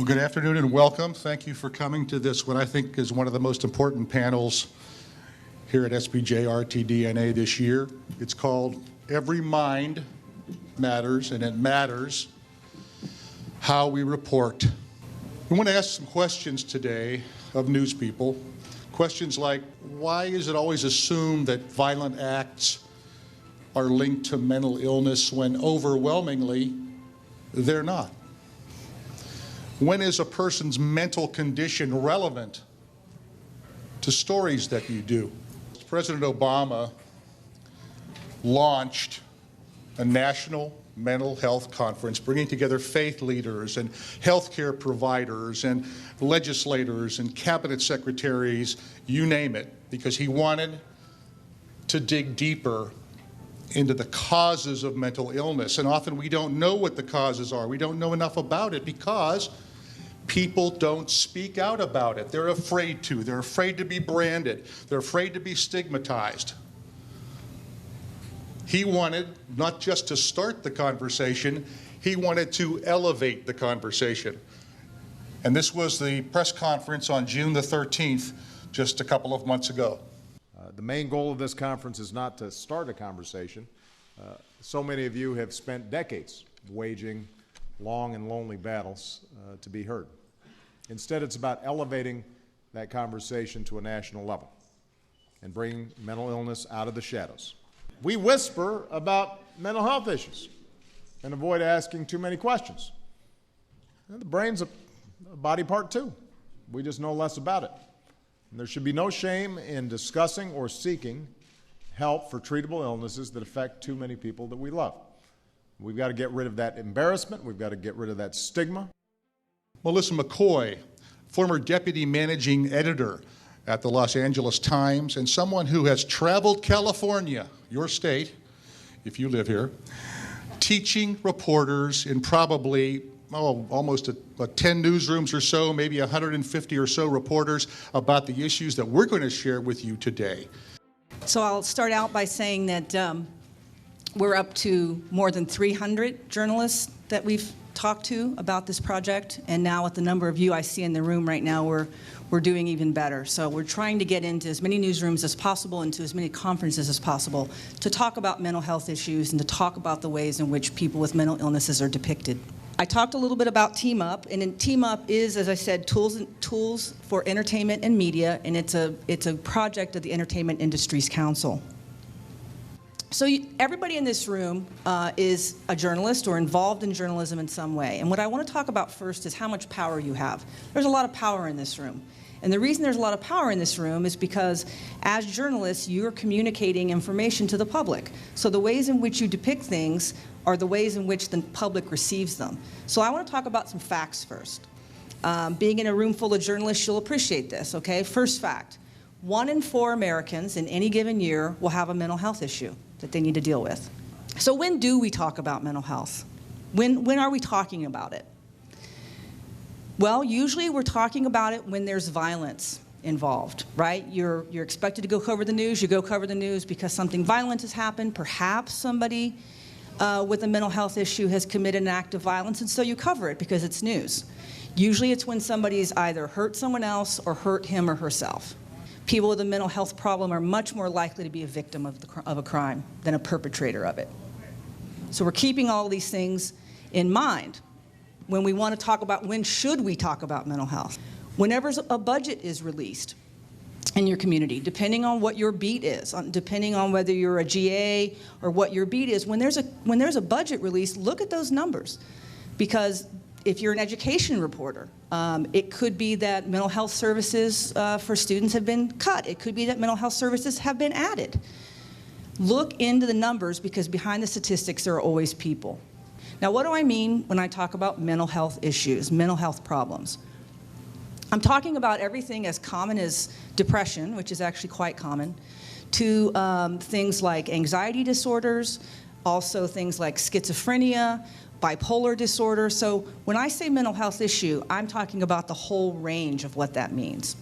Well, good afternoon and welcome. Thank you for coming to this, what I think is one of the most important panels here at SBJ RTDNA this year. It's called Every Mind Matters, and it matters how we report. We want to ask some questions today of news people. Questions like, why is it always assumed that violent acts are linked to mental illness when overwhelmingly they're not? When is a person's mental condition relevant to stories that you do? President Obama launched a national mental health conference, bringing together faith leaders and healthcare providers and legislators and cabinet secretaries, you name it, because he wanted to dig deeper into the causes of mental illness. And often we don't know what the causes are. We don't know enough about it because people don't speak out about it. They're afraid to. They're afraid to be branded. They're afraid to be stigmatized. He wanted not just to start the conversation, he wanted to elevate the conversation. And this was the press conference on June the 13th, just a couple of months ago. The main goal of this conference is not to start a conversation. So many of you have spent decades waging long and lonely battles to be heard. Instead, it's about elevating that conversation to a national level and bringing mental illness out of the shadows. We whisper about mental health issues and avoid asking too many questions. And the brain's a body part too. We just know less about it. And there should be no shame in discussing or seeking help for treatable illnesses that affect too many people that we love. We've got to get rid of that embarrassment. We've got to get rid of that stigma. Melissa McCoy, former deputy managing editor at the Los Angeles Times, and someone who has traveled California, your state, if you live here, teaching reporters in probably almost 10 newsrooms or so, maybe 150 or so reporters about the issues that we're going to share with you today. So I'll start out by saying that we're up to more than 300 journalists that we've talked to about this project, and now with the number of you I see in the room right now, we're doing even better. So we're trying to get into as many newsrooms as possible, into as many conferences as possible, to talk about mental health issues and to talk about the ways in which people with mental illnesses are depicted. I talked a little bit about Team Up, and in Team Up is, as I said, tools for entertainment and media, and it's a project of the Entertainment Industries Council. So everybody in this room is a journalist or involved in journalism in some way. And what I want to talk about first is how much power you have. There's a lot of power in this room. And the reason there's a lot of power in this room is because as journalists, you're communicating information to the public. So the ways in which you depict things are the ways in which the public receives them. So I want to talk about some facts first. Being in a room full of journalists, you'll appreciate this, okay? First fact, 1 in 4 Americans in any given year will have a mental health issue that they need to deal with. So when do we talk about mental health? When are we talking about it? Well, usually we're talking about it when there's violence involved, right? You're expected to go cover the news. You go cover the news because something violent has happened. Perhaps somebody with a mental health issue has committed an act of violence, and so you cover it because it's news. Usually it's when somebody's either hurt someone else or hurt him or herself. People with a mental health problem are much more likely to be a victim of a crime than a perpetrator of it. So we're keeping all these things in mind when we want to talk about when should we talk about mental health. Whenever a budget is released in your community, depending on what your beat is, depending on whether you're a GA or what your beat is, when there's a budget release, look at those numbers. Because if you're an education reporter, it could be that mental health services for students have been cut. It could be that mental health services have been added. Look into the numbers because behind the statistics there are always people. Now, what do I mean when I talk about mental health issues, mental health problems? I'm talking about everything as common as depression, which is actually quite common, to things like anxiety disorders, also things like schizophrenia, bipolar disorder. So when I say mental health issue, I'm talking about the whole range of what that means.